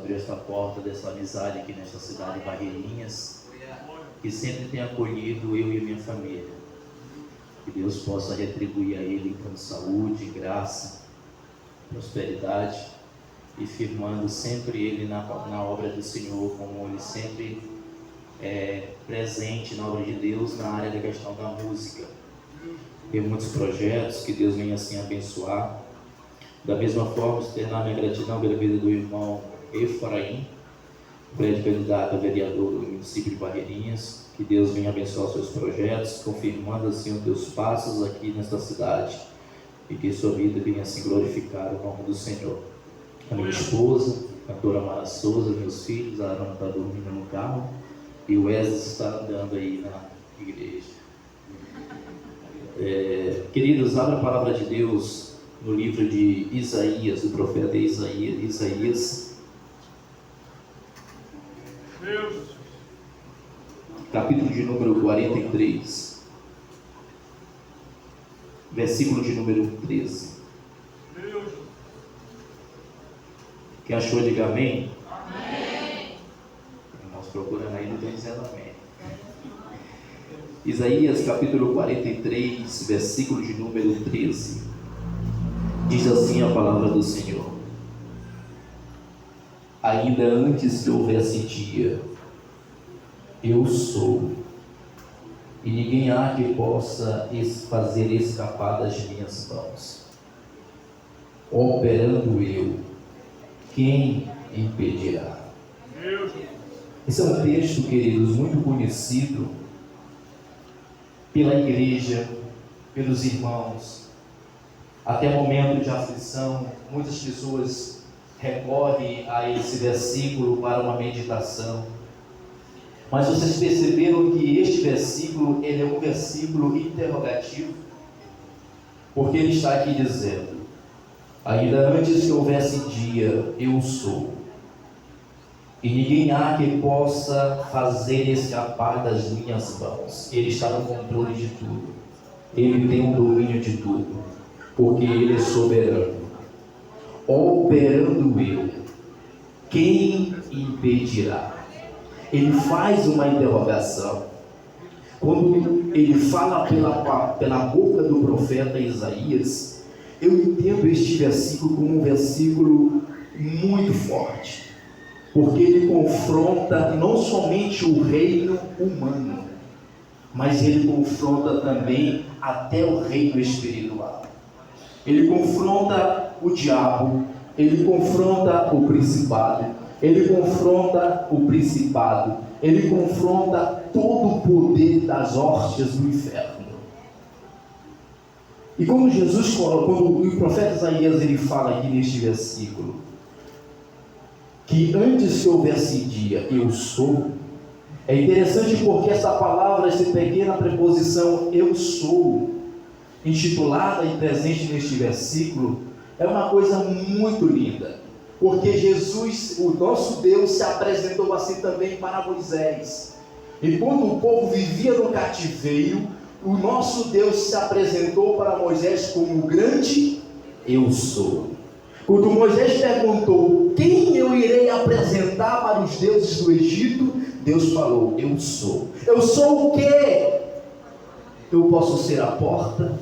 abrir esta porta dessa amizade aqui nesta cidade de Barreirinhas, que sempre tem acolhido eu e a minha família. Que Deus possa retribuir a ele com saúde, graça, prosperidade, e firmando sempre ele na obra do Senhor, como ele sempre é presente na obra de Deus na área da questão da música. Tem muitos projetos que Deus venha assim abençoar. Da mesma forma, externar minha gratidão pela vida do irmão Efraim, pré-candidato a vereador do município de Barreirinhas. Que Deus venha abençoar os seus projetos, confirmando assim os teus passos aqui nesta cidade, e que sua vida venha assim glorificar o nome do Senhor. A minha esposa, a cantora Mara Souza, meus filhos, a Ana está dormindo no carro e o Wesley está andando aí na igreja. Queridos, abra a palavra de Deus no livro de Isaías, do profeta Isaías, capítulo de número 43, versículo de número 13. Quem achou, diga amém. Amém. Nós procurando aí, não tem dizendo amém. Isaías capítulo 43, versículo de número 13. Diz assim a palavra do Senhor: ainda antes que houvesse dia, eu sou, e ninguém há que possa fazer escapar das minhas mãos. Operando eu, quem impedirá? Esse é um texto, queridos, muito conhecido pela igreja, pelos irmãos. Até momento de aflição, muitas pessoas recorrem a esse versículo para uma meditação. Mas vocês perceberam que este versículo, ele é um versículo interrogativo, porque ele está aqui dizendo: ainda antes que houvesse dia, eu sou, e ninguém há que possa fazer escapar das minhas mãos. Ele está no controle de tudo, ele tem o domínio de tudo, porque ele é soberano. Operando eu, quem impedirá? Ele faz uma interrogação. Quando ele fala pela boca do profeta Isaías, eu entendo este versículo como um versículo muito forte, porque ele confronta não somente o reino humano, mas ele confronta também até o reino espiritual. Ele confronta o diabo, ele confronta o principado, ele confronta o principado, ele confronta todo o poder das hostes do inferno. E como quando o profeta Isaías ele fala aqui neste versículo, que antes que houvesse dia, eu sou, é interessante porque essa palavra, essa pequena preposição eu sou, intitulada e presente neste versículo, é uma coisa muito linda, porque Jesus, o nosso Deus, se apresentou assim também para Moisés. Enquanto o povo vivia no cativeiro, o nosso Deus se apresentou para Moisés como o grande eu sou. Quando Moisés perguntou: quem eu irei apresentar para os deuses do Egito? Deus falou: eu sou. Eu sou o quê? Eu posso ser a porta,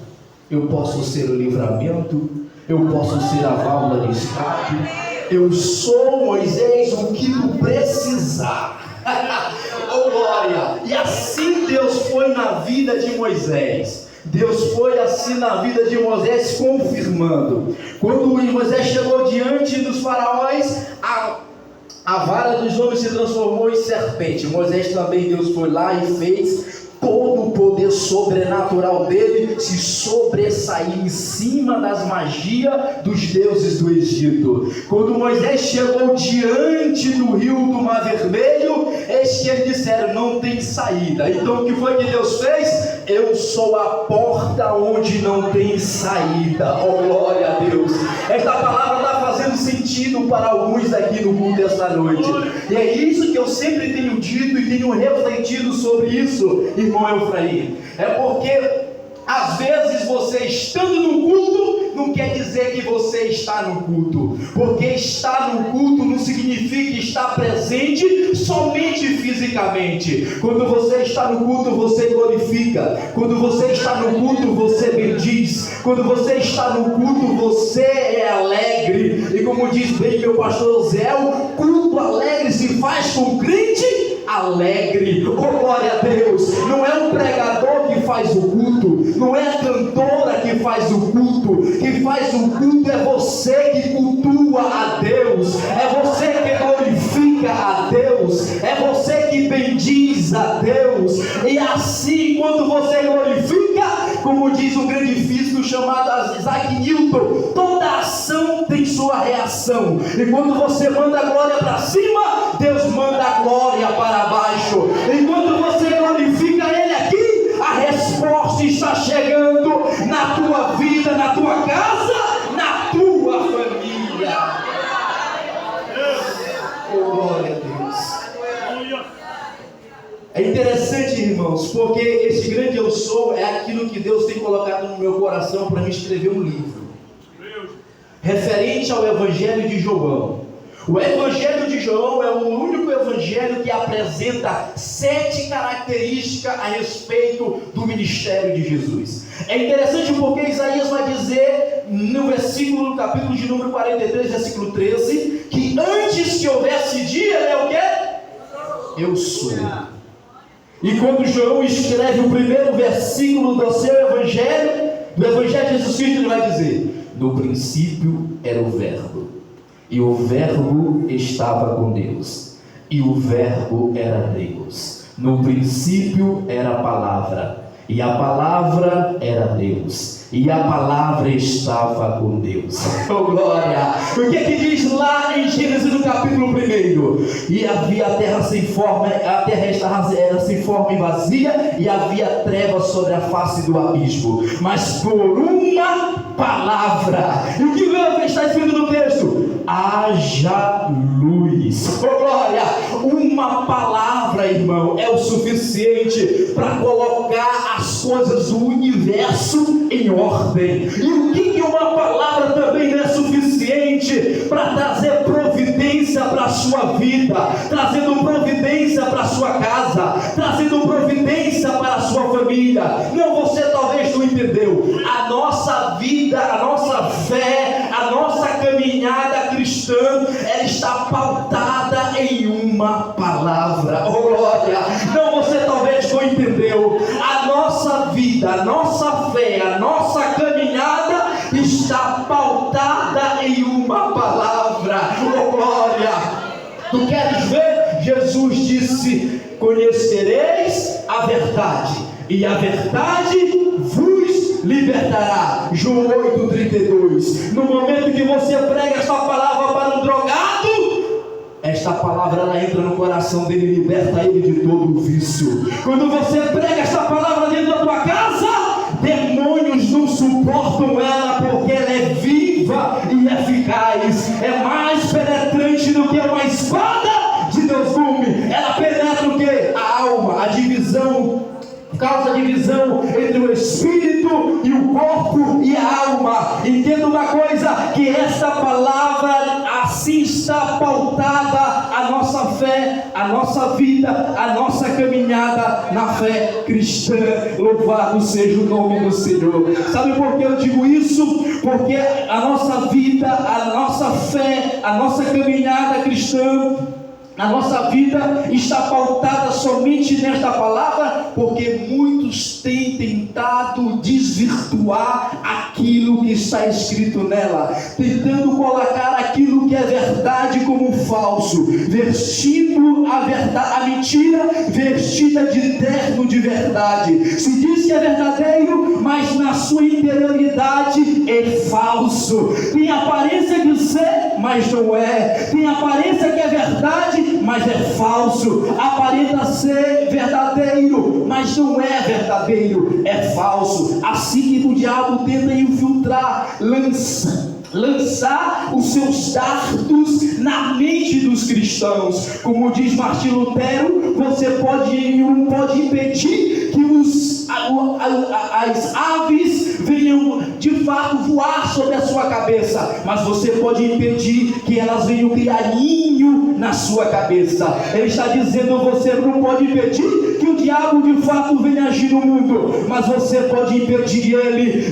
eu posso ser o livramento, eu posso ser a válvula de escape. Eu sou, Moisés, o que tu precisar. Oh glória! E assim Deus foi na vida de Moisés. Deus foi assim na vida de Moisés, confirmando. Quando Moisés chegou diante dos faraós, a vara dos homens se transformou em serpente. Moisés também, Deus foi lá e fez todo o poder sobrenatural dele se sobressair em cima das magias dos deuses do Egito. Quando Moisés chegou diante do rio do Mar Vermelho, eis que eles disseram: não tem saída. Então o que foi que Deus fez? Eu sou a porta onde não tem saída. Oh glória a Deus! Esta palavra está fazendo sentido para alguns aqui no culto esta noite, e é isso que eu sempre tenho dito e tenho refletido sobre isso, irmão Efraim. É porque às vezes você estando no culto não quer dizer que você está no culto, porque estar no culto não significa presente somente fisicamente. Quando você está no culto, você glorifica. Quando você está no culto, você bendiz. Quando você está no culto, você é alegre. E como diz bem meu pastor Zé, o culto alegre se faz com crente alegre. Oh, glória a Deus. Não é o pregador que faz o culto, não é a cantora que faz o culto. Quem faz o culto é você que cultua a Deus, é você que glorifica a Deus, é você que bendiz a Deus. E assim, quando você glorifica, como diz um grande físico chamado Isaac Newton, toda ação tem sua reação. E quando você manda a glória para cima, Deus manda a glória para baixo. E quando você glorifica Ele aqui, a resposta está chegando na tua vida, na tua casa, na tua família. Oh, glória a Deus. É interessante, irmãos, porque esse grande eu sou é aquilo que Deus tem colocado no meu coração para me escrever um livro referente ao Evangelho de João. O Evangelho de João é o único evangelho que apresenta 7 características a respeito do ministério de Jesus. É interessante porque Isaías vai dizer no versículo, capítulo de número 43, versículo 13, que antes que houvesse dia, ele é o quê? Eu sou. E quando João escreve o primeiro versículo do seu evangelho, do Evangelho de Jesus Cristo, ele vai dizer: no princípio era o Verbo, e o Verbo estava com Deus, e o Verbo era Deus. No princípio era a palavra, e a palavra era Deus, e a palavra estava com Deus. Oh, glória! O que é que diz lá em Gênesis no capítulo 1? E havia a terra sem forma, a terra era sem forma e vazia, e havia trevas sobre a face do abismo, mas por uma palavra. E o que está escrito no texto? Haja luz. Oh, glória! Uma palavra, irmão, é o suficiente para colocar as coisas do universo em ordem. E o que uma palavra também não é suficiente para trazer providência para a sua vida, trazendo providência para a sua casa, trazendo providência para a sua família? Não, você talvez não entendeu. A nossa vida, a nossa fé, a nossa caminhada cristã, ela está pautada em uma palavra. Oh, glória! Não, você talvez não entendeu. A nossa vida, a nossa fé, a nossa caminhada está pautada em uma palavra. Oh, glória! Tu queres ver? Jesus disse: conhecereis a verdade, e a verdade vos libertará. João 8,32. No momento que você prega esta palavra para um drogado, esta palavra ela entra no coração dele e liberta ele de todo o vício. Quando você prega esta palavra dentro da tua casa, demônios não suportam ela, porque ela é viva e eficaz, é mais penetrante do que uma espada de Deus gume. Ela penetra o que? A alma, a divisão, causa divisão entre o espírito e o corpo e a alma. Entenda uma coisa, que esta palavra assim está pautada a nossa fé, a nossa vida, a nossa caminhada na fé cristã. Louvado seja o nome do Senhor. Sabe por que eu digo isso? Porque a nossa vida, a nossa fé, a nossa caminhada cristã, a nossa vida está pautada somente nesta palavra, porque muitos têm tentado desvirtuar aquilo que está escrito nela, tentando colocar aquilo que é verdade como falso, vestindo a verdade, a mentira vestida de terno de verdade. Se diz que é verdadeiro, mas na sua interioridade é falso. Tem aparência de ser, mas não é. Tem aparência que é verdade, mas é falso. Aparenta ser verdadeiro, mas não é verdadeiro, é falso. Assim que o diabo tenta infiltrar, lançar os seus dardos na mente dos cristãos. Como diz Martim Lutero, você não pode impedir que as aves venham de fato voar sobre a sua cabeça, mas você pode impedir que elas venham criar ninho na sua cabeça. Ele está dizendo: você não pode impedir que o diabo de fato venha agir no mundo, mas você pode impedir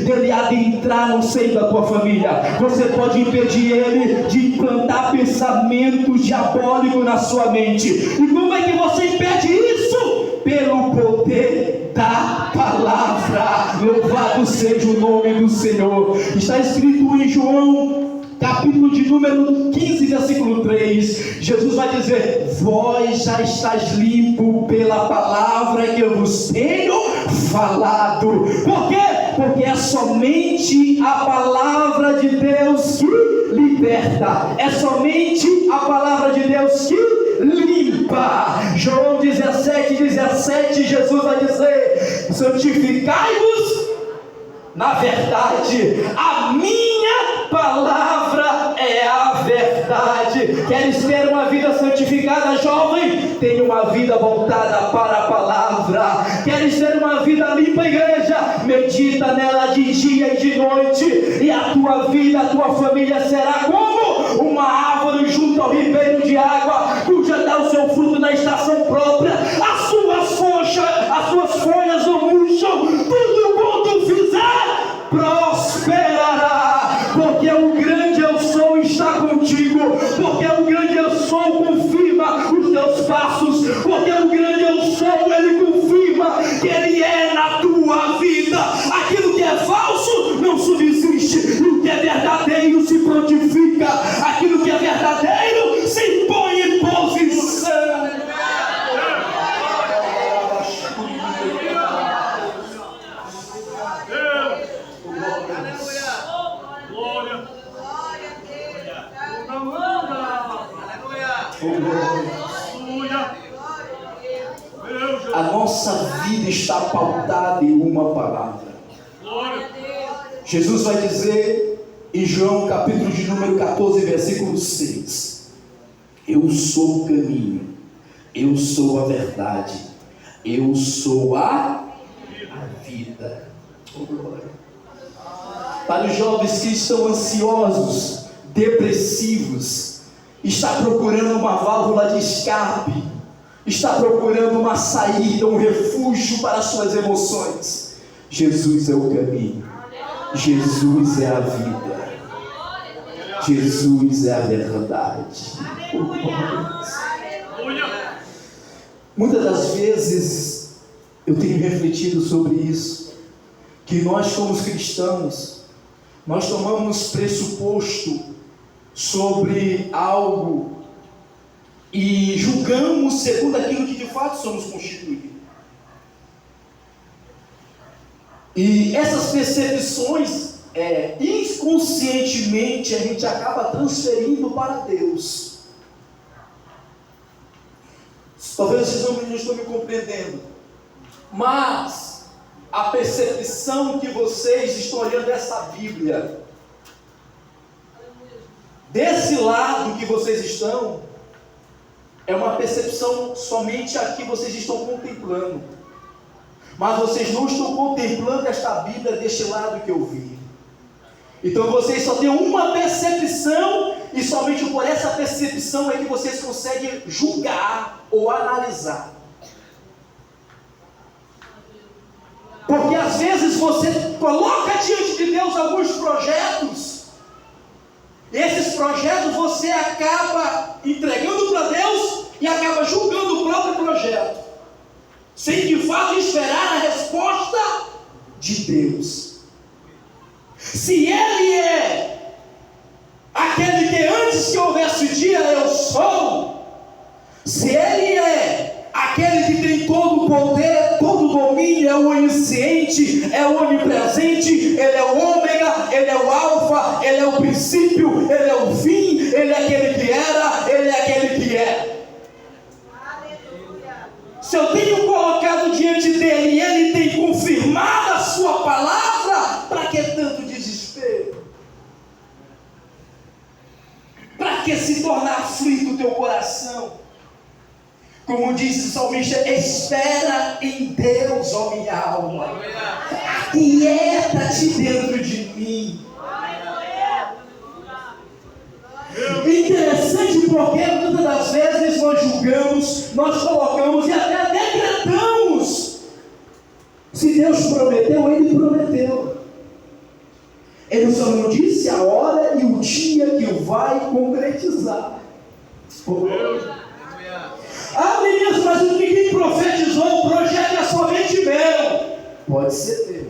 dele adentrar no seio da tua família. Você pode impedir ele de implantar pensamentos diabólicos na sua mente. E como é que você impede isso? Pelo poder da palavra. Louvado seja o nome do Senhor. Está escrito em João, capítulo de número 15, versículo 3, Jesus vai dizer: vós já estáis limpo pela palavra que eu vos tenho falado. Por quê? Porque é somente a palavra de Deus que liberta, é somente a palavra de Deus que limpa. João 17, Jesus vai dizer: santificai-vos na verdade, a minha palavra é a verdade. Queres ter uma vida santificada, jovem? Tenha uma vida voltada para a palavra. Queres ter uma vida limpa, igreja? Medita nela de dia e de noite, e a tua vida, a tua família será como uma árvore junto ao ribeiro de água, cuja dá o seu fruto na estação própria, as suas folhas não murcham, tudo quanto fizer prosperará, porque o grande eu sou está contigo, porque o grande eu sou confirma os teus passos, porque o grande eu sou, ele confirma que ele é na tua vida. Aquilo que é falso não subsiste, e o que é verdadeiro se prontifica, aquilo que é verdadeiro se põe em posição. A nossa vida está pautada em uma palavra. Jesus vai dizer em João capítulo de número 14, versículo 6: eu sou o caminho, eu sou a verdade, eu sou a vida. Para os jovens que estão ansiosos, depressivos, está procurando uma válvula de escape, está procurando uma saída, um refúgio para suas emoções, Jesus é o caminho, Jesus é a vida, Jesus é a verdade. Muitas das vezes eu tenho refletido sobre isso, que nós como cristãos, nós tomamos pressuposto sobre algo e julgamos segundo aquilo que de fato somos constituídos. E essas percepções, inconscientemente, a gente acaba transferindo para Deus. Talvez vocês não estão me compreendendo, mas a percepção que vocês estão olhando essa Bíblia, desse lado que vocês estão, é uma percepção somente a que vocês estão contemplando, mas vocês não estão contemplando esta Bíblia deste lado que eu vi. Então vocês só têm uma percepção, e somente por essa percepção é que vocês conseguem julgar ou analisar. Porque às vezes você coloca diante de Deus alguns projetos, e esses projetos você acaba entregando para Deus e acaba julgando o próprio projeto, sem de fato esperar a resposta de Deus. Se Ele é aquele que antes que houvesse dia eu sou, se Ele é aquele que tem todo o poder, todo o domínio, é o onisciente, é o onipresente, Ele é o ômega, Ele é o alfa, Ele é o princípio, Ele é o fim, Ele é aquele que era, Ele é aquele que é. Se eu tenho colocado diante dele e ele tem confirmado a sua palavra, para que tanto desespero? Para que se tornar aflito o teu coração? Como disse o salmista, espera em Deus, ó minha alma. Aquieta-te dentro de mim. Interessante porque muitas das vezes nós julgamos, nós colocamos e até decretamos. Se Deus prometeu, Ele prometeu. Ele só não disse a hora e o dia que vai concretizar. Meninos, mas ninguém profetizou, o projeto é somente meu. Pode ser meu.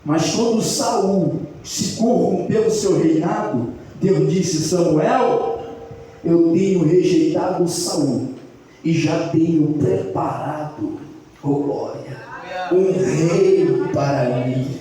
Mas quando Saul se corrompeu o seu reinado, Deus disse: Samuel, eu tenho rejeitado Saul e já tenho preparado, oh glória, um rei para mim.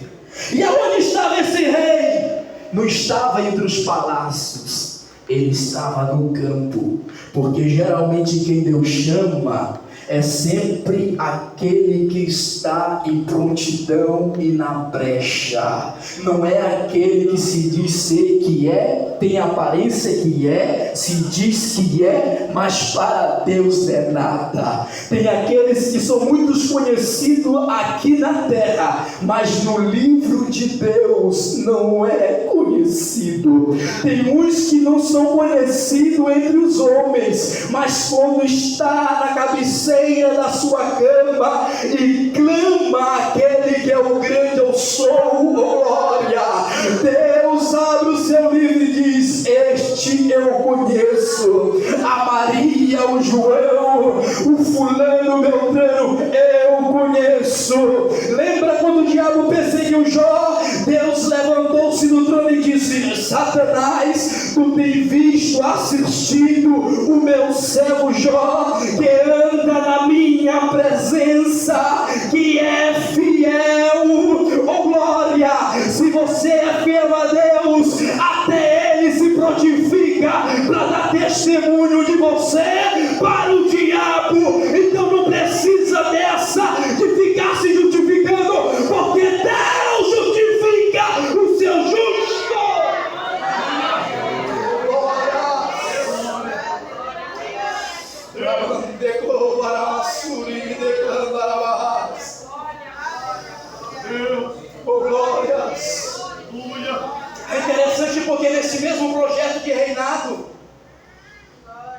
E aonde estava esse rei? Não estava entre os palácios, ele estava no campo, porque geralmente quem Deus chama é sempre aquele que está em prontidão e na brecha. Não é aquele que se diz ser que é, tem aparência que é, se diz que é, mas para Deus é nada. Tem aqueles que são muitos conhecidos aqui na terra, mas no livro de Deus não é conhecido. Tem muitos que não são conhecidos entre os homens, mas quando está na cabeceira da sua cama e clama aquele que é o grande eu sou, glória, Deus abre o seu livro e diz: este eu conheço, a Maria, o João, o fulano, o Beltrano, eu conheço. Lembra quando o diabo perseguiu Jó? Deus levantou-se no trono e disse: Satanás, tu tem visto, assistido o meu servo Jó, que anda na minha presença, que é fiel, oh glória. Se você é fiel a Deus, até Ele se prontifica para dar testemunho de você para o diabo. Então não precisa dessa de ficar se justificando, porque Deus justifica o seu justo. É interessante porque nesse mesmo projeto de reinado,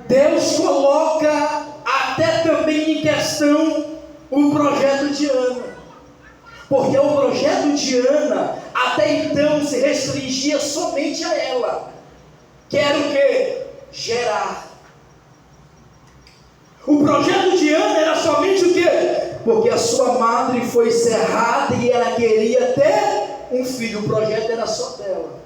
Deus coloca até também em questão o projeto de Ana. Porque o projeto de Ana até então se restringia somente a ela. Que era o quê? Gerar. O projeto de Ana era somente o quê? Porque a sua madre foi cerrada e ela queria ter um filho. O projeto era só dela.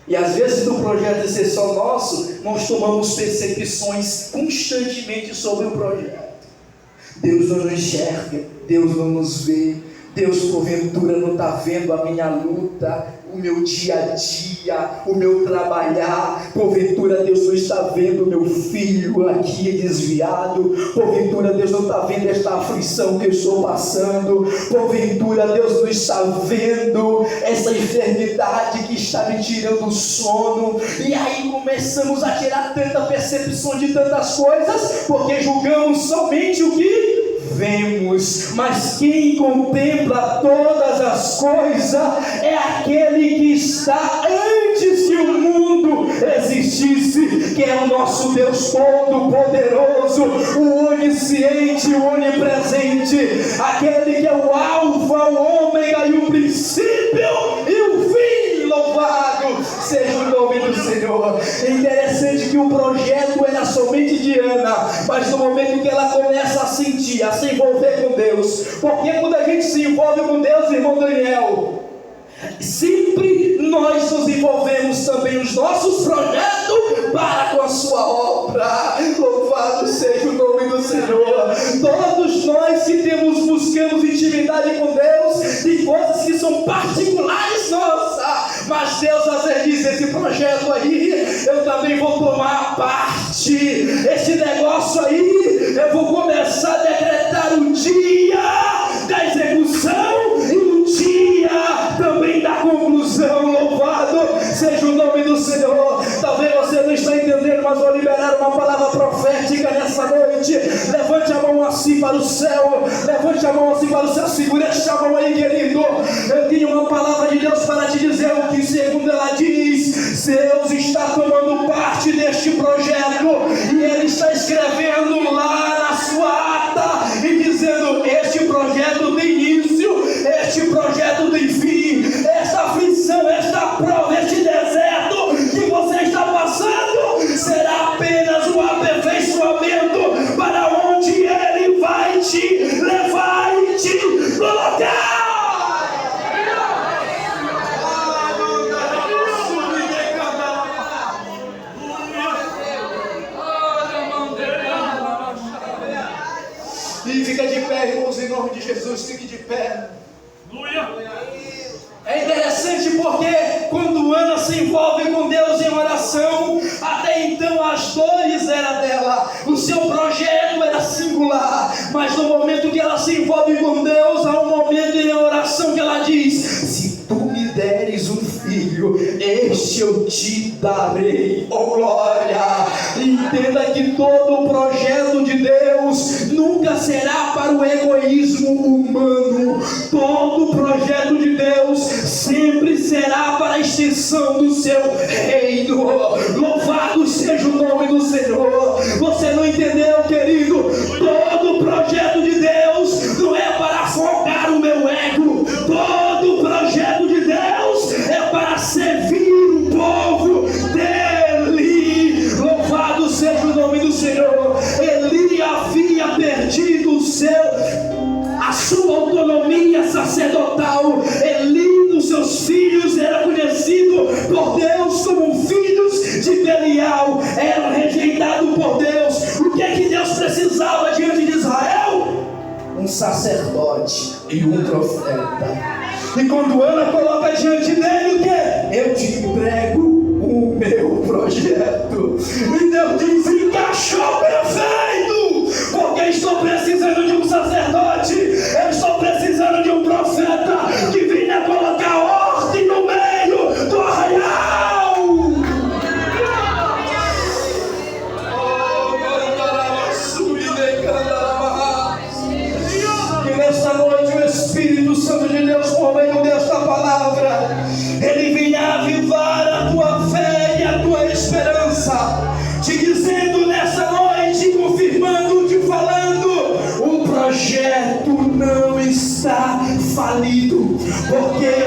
E às vezes no projeto de ser só nosso, nós tomamos percepções constantemente sobre o projeto. Deus não nos enxerga, Deus não nos vê, Deus porventura não está vendo a minha luta, o meu dia a dia, o meu trabalhar. Porventura Deus não está vendo o meu filho aqui desviado. Porventura Deus não está vendo esta aflição que eu estou passando. Porventura Deus não está vendo essa enfermidade que está me tirando o sono. E aí começamos a tirar tanta percepção de tantas coisas, porque julgamos somente o que vemos, mas quem contempla todas as coisas é aquele que está antes que o mundo existisse, que é o nosso Deus Todo-Poderoso, o onisciente, o onipresente, aquele que é o alfa, o ômega e o princípio e o fim. Louvado seja o nome do Senhor. É interessante que o projeto era somente de Ana, mas no momento que ela começa a sentir, a se envolver com Deus, porque quando a gente se envolve com Deus, irmão Daniel, sempre nós nos envolvemos também nos nossos projetos para com a sua obra. Louvado seja o nome do Senhor. Todos nós que buscamos intimidade com Deus, de coisas que são particulares nossas, mas Deus às vezes diz: esse projeto aí eu também vou tomar parte, esse negócio aí eu vou começar a decretar o dia da execução e o dia também da conclusão. Louvado seja o nome do Senhor. Talvez você não está entendendo querido, mas vou liberar uma palavra profética nessa noite. Levante a mão assim para o céu, levante a mão assim para o céu, segura esta mão aí, querido. Eu tenho uma palavra de Deus para te dizer o que, segundo ela diz, Deus está tomando parte deste projeto, e Ele está escrevendo lá na sua ata, e dizendo, este projeto tem início, este projeto tem fim, esta aflição, esta prova, este deserto que você está passando, será apenas um aperfeiçoamento para onde Ele vai te levar e te colocar. E fica de pé, irmãos, em nome de Jesus, fique de pé. É interessante porque quando Ana se envolve com Deus em oração, até então as dores eram dela, o seu projeto era singular, mas no momento que ela se envolve com Deus, há um momento em oração que ela diz, se tu me deres um filho, este eu te darei, oh glória. Entenda que todo o projeto de Deus nunca será para o egoísmo humano, todo o projeto de Deus sempre será para a extensão do seu reino. Louvado seja o nome do Senhor. Você não entendeu, querido? Todo o projeto de Deus não é para afogar o meu ego, todo o projeto de Deus é para servir o povo dele. Louvado seja o nome do Senhor. Eli havia perdido a sua autonomia sacerdotal. Eli, dos seus filhos, era conhecido por Deus como filhos de Belial, era rejeitado por Deus. O que é que Deus precisava diante de Israel? Um sacerdote e um profeta. E quando Ana coloca diante dele o que? Eu te entrego o meu projeto. E Deus diz, encaixou perfeito, porque estou precisando de um sacerdote, eu estou precisando de um profeta que venha colocar ordem no meio do arraial. Que nesta noite o Espírito Santo de Deus, por meio desta palavra, Ele venha avivar a tua fé e a tua esperança, te dizendo nessa noite, confirmando, te falando, o projeto não está falido, porque